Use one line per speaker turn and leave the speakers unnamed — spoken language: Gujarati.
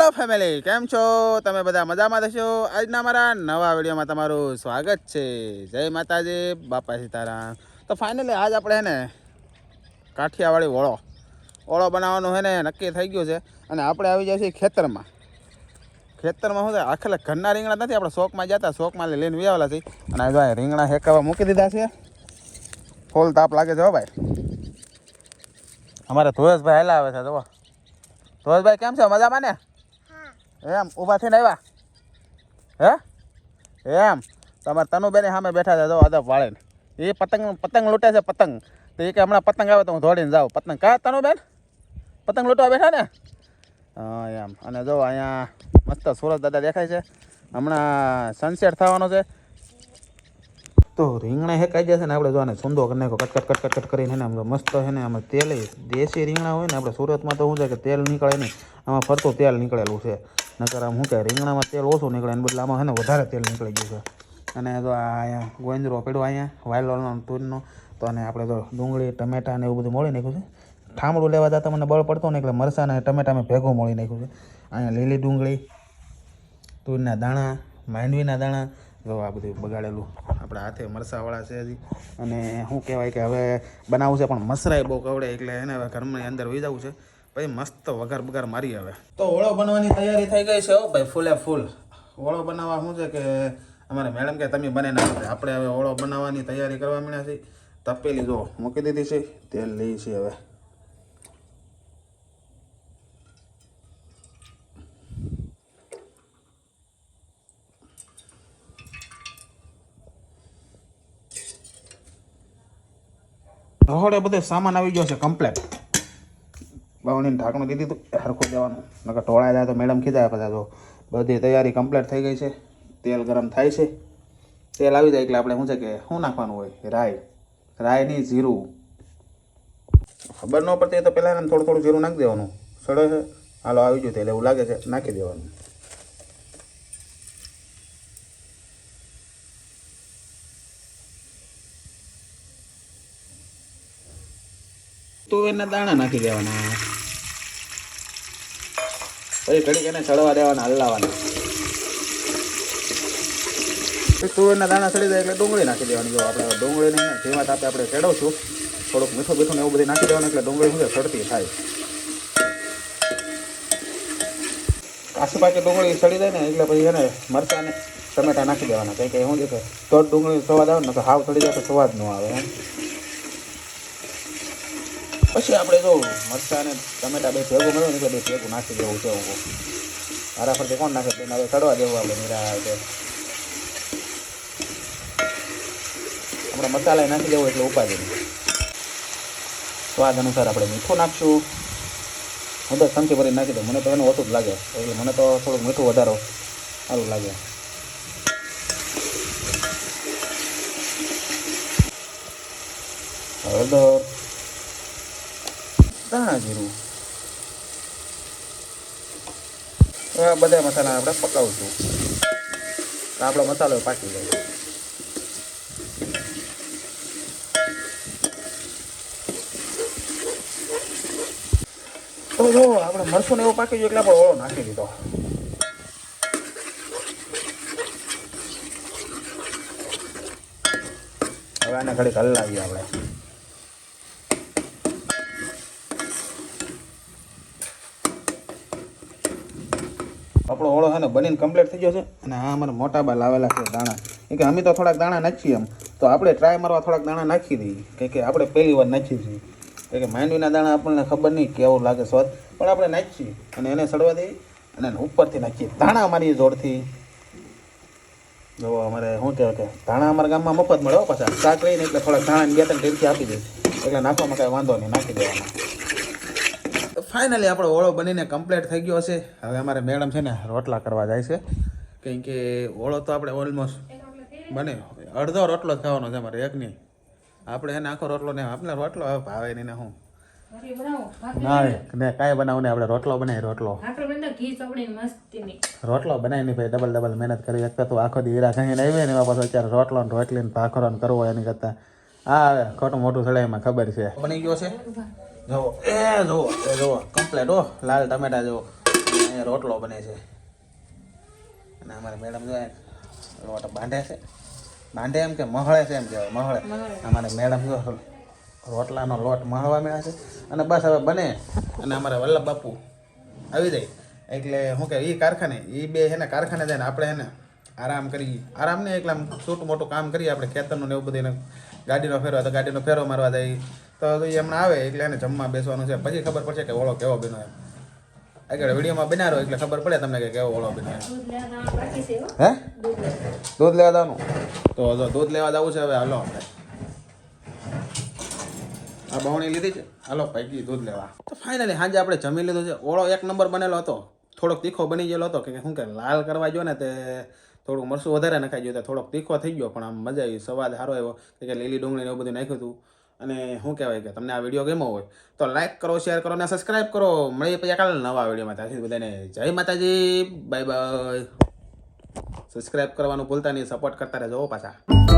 હેલો ફેમિલી, કેમ છો તમે? બધા મજામાં થશો. આજના મારા નવા વિડીયોમાં તમારું સ્વાગત છે. જય માતાજી, બાપા સીતારામ. તો ફાઇનલી આજ આપણે ને કાઠિયાવાડી ઓળો બનાવવાનું છે ને નક્કી થઈ ગયું છે. અને આપણે આવી જાય છીએ ખેતરમાં શું થાય, આખરે ઘરના રીંગણા નથી, આપણે શોકમાં જતા, શોકમાં લઈને વ્યાવેલા છીએ. અને જો રીંગણા હેકાવા મૂકી દીધા છે. ફૂલ તાપ લાગે છે હો ભાઈ. અમારે ધોયેશભાઈ હેલા આવે છે. જો ધોયેશભાઈ કેમ છે? મજામાં ને? એમ ઊભા થઈને આવ્યા હે? એમ તમારે તનુબેની સામે બેઠા છે. જો અદબ વાળીને એ પતંગ લૂંટે છે. પતંગ તો એ કે હમણાં પતંગ આવે તો હું દોડીને જાઉં. પતંગ કા તનુબેન પતંગ લૂંટવા બેઠા ને? હા એમ. અને જો અહીંયા મસ્ત સુરત દાદા દેખાય છે. હમણાં સનસેટ થવાનો છે. તો રીંગણા હેકાઈ જશે ને આપણે જો આને સૂંદો કરી નાખો, કટ કરીને એને મસ્ત છે ને. આમાં તેલ દેશી રીંગણા હોય ને, આપણે સુરતમાં તો શું છે કે તેલ નીકળે નહીં, આમાં ફરતું તેલ નીકળેલું છે. નકર આમ શું કહે રીંગણામાં તેલ ઓછું નીકળે, એને બદલે આમાં છે ને વધારે તેલ નીકળી ગયું છે. અને જો અહીંયા ગોંજરો પડ્યો અહીંયા વાયલોનો તુરનો. તો અને આપણે તો ડુંગળી ટમેટા ને એવું બધું મળી નાખ્યું છે. ઠામડું લેવા જતા મને બળ પડતો ને એટલે મરચાં અને ટમેટા મેં ભેગું મળી નાખ્યું છે. અહીંયા લીલી ડુંગળી, તુરના દાણા, માંડવીના દાણા, જો આ બધું બગાડેલું આપણા હાથે મરસાવાળા છે હજી. અને શું કહેવાય કે હવે બનાવવું છે પણ મસરાય બહુ કવડે એટલે એને હવે ઘરની અંદર વહી જવું છે. પછી મસ્ત વઘાર મારી હવે. તો ઓળો બનવાની તૈયારી થઈ ગઈ છે હો ભાઈ, ફૂલે ફૂલ. ઓળો બનાવવા શું છે કે અમારે મેડમ કે તમે બને નાખો. આપણે હવે ઓળો બનાવવાની તૈયારી કરવા માંડ્યા છીએ. તપેલી જો મૂકી દીધી છે, તેલ લઈએ છીએ હવે. રહોડે બધે સામાન આવી ગયો છે કમ્પ્લેટ. બાવણીને ઢાંકણું દીધી હતું, હરખું દેવાનું, નકર ઢોળાઈ જાય તો મેડમ ખીજાય બધા. તો બધી તૈયારી કમ્પ્લીટ થઈ ગઈ છે. તેલ ગરમ થાય છે. તેલ આવી જાય એટલે આપણે શું છે કે શું નાખવાનું હોય, રાઈ નહીં જીરું. ખબર ન પડતી તો પહેલાં એને થોડું જીરું નાખી દેવાનું. સડે છે, હાલો આવી ગયું તેલ એવું લાગે છે, નાખી દેવાનું. તુવેરના દાણા નાખી દેવાના. પછી ઘડીક એને ચડવા દેવાના, હલાવવાના. પછી તુવેરના દાણા ચડી જાય એટલે ડુંગળી નાખી દેવાની. જો આપણે ડુંગળીને જેવા તાપે આપણે ચડવશું, થોડુંક મીઠું ને એવું બધું નાખી દેવાનું એટલે ડુંગળી શું સડતી થાય. કાસી પાકી ડુંગળી સડી જાય ને એટલે પછી એને મરચાં ને ટમેટા નાખી દેવાના. કંઈ શું છે કે તો ડુંગળી સ્વાદ આવે ને, તો હાવ સડી જાય તો સ્વાદ ન આવે એમ. પછી આપણે જો મરચાં અને ટમેટા બે ભેગું મળ્યું ને એટલે બે ભેગું નાખી દેવું છે. હું મારા ફરતે કોણ નાખે તેને હવે ચડવા દેવું આપણે નિરા. આપણે મસાલા નાખી દેવું એટલે ઉપાધિ નહીં. સ્વાદ અનુસાર આપણે મીઠું નાખશું. હું તો ચમચી ભરીને નાખી દઉં, મને તો એનું ઓછું જ લાગે એટલે મને તો થોડુંક મીઠું વધારો સારું લાગે. હળદર, ધાણા જીરું, આ બધા મસાલા આપણે પકાવશું. આપણો મસાલો પાકી જાય. તો જો આપણે મરચું ને એવું પાકી ગયું એટલે આપણે ઓળો નાખી દીધો. હવે આને ઘડીક હલાવીએ આપણે. આપણો ઓળો છે ને બનીને કમ્પ્લીટ થઈ ગયો છે. અને આ અમારે મોટા બા લાવેલા છે દાણા. કે અમે તો થોડાક દાણા નાખીએ એમ, તો આપણે ટ્રાય મારવા થોડાક દાણા નાખી દઈએ. કે આપણે પહેલી વાર નાખીએ છીએ. કે માંડવીના દાણા આપણને ખબર નહીં કેવું લાગે સ્વાદ, પણ આપણે નાખીએ અને એને સડવા દઈએ અને ઉપરથી નાખીએ ધાણા અમારી જોડથી. જો અમારે શું કહેવાય કે ધાણા અમારા ગામમાં મફત મળે હો. પાછા શાક લઈને એટલે થોડાક ધાણા 2-3 ટેરથી આપી દઈએ એટલે નાખવામાં કાંઈ વાંધો નહીં, નાખી દેવાના. ફાઇનલી આપણો ઓળો બનીને કમ્પ્લીટ થઈ ગયો છે. હવે અમારે મેડમ છે ને રોટલા કરવા જાય છે. કેમ કે ઓળો તો આપણે ઓલમોસ્ટ બને અડધો રોટલો જ ખાવાનો છે અમારે, એક નહીં. આપણે એને આખો રોટલો ને આપણે રોટલો હવે ભાવે નહીં ને હું ના ને કાંઈ બનાવું ને આપણે રોટલો બનાવી. રોટલો બનાવી નહીં ભાઈ, ડબલ મહેનત કરી. એક તો આખો દી હીરા ખાઈને આવી ને એમાં પાછો અત્યારે રોટલો ને રોટલી ને ભાખરો ને કરવો એની કરતાં હા હવે ખોટું મોટું સડાઈમાં ખબર છે. બની ગયો છે. જુઓ જુઓ કમ્પ્લેટ હો. લાલ ટમેટા જુઓ, અહીંયા રોટલો બને છે અને અમારે મેડમ જો લોટ બાંધે છે, બાંધે એમ કે મહળે છે એમ કહેવાય, મહળે. અમારે મેડમ જો રોટલાનો લોટ મહળવા મળ્યા છે અને બસ હવે બને અને અમારા વલ્લભ બાપુ આવી જાય એટલે શું કે એ કારખાને એ બે છે ને કારખાને જાય ને આપણે એને આરામ કરી, આરામ ને એટલે આમ છોટું મોટું કામ કરીએ આપણે ખેતરનું ને એવું બધું, ગાડીનો ફેરવા તો ગાડીનો ફેરો મારવા જાય તો એ હમણાં આવે એટલે એને જમવા બેસવાનું છે, પછી ખબર પડશે કે ઓળો કેવો બન્યો એમ. આગળ વિડીયોમાં બનાવો એટલે ખબર પડે તમને કે કેવો ઓળો બન્યો એમ. હે દૂધ લેવા જવાનું? તો જો દૂધ લેવા જવું છે હવે, હાલો આપણે આ બહુણી લીધી છે, હાલો પૈકી દૂધ લેવા. તો ફાઇનલી સાંજે આપણે જમી લીધું છે. ઓળો એક નંબર બનેલો હતો, થોડોક તીખો બની ગયેલો હતો કે શું કે લાલ કરવા ગયો ને તે થોડુંક મરચું વધારે નખાઈ ગયું, થોડોક તીખો થઈ ગયો પણ આમ મજા આવી, સ્વાદ સારો આવ્યો કે લીલી ડુંગળીને એવું બધું નાખ્યું હતું. અને શું કહેવાય કે તમને આ વિડીયો ગમ્યો હોય તો લાઈક કરો, શેર કરો અને સબસ્ક્રાઈબ કરો. મળીએ પછી કાલે નવા વિડીયોમાં. ત્યાંથી બધાને જય માતાજી, બાય બાય. સબસ્ક્રાઈબ કરવાનું ભૂલતા નહીં, સપોર્ટ કરતા રહેજો પાછા.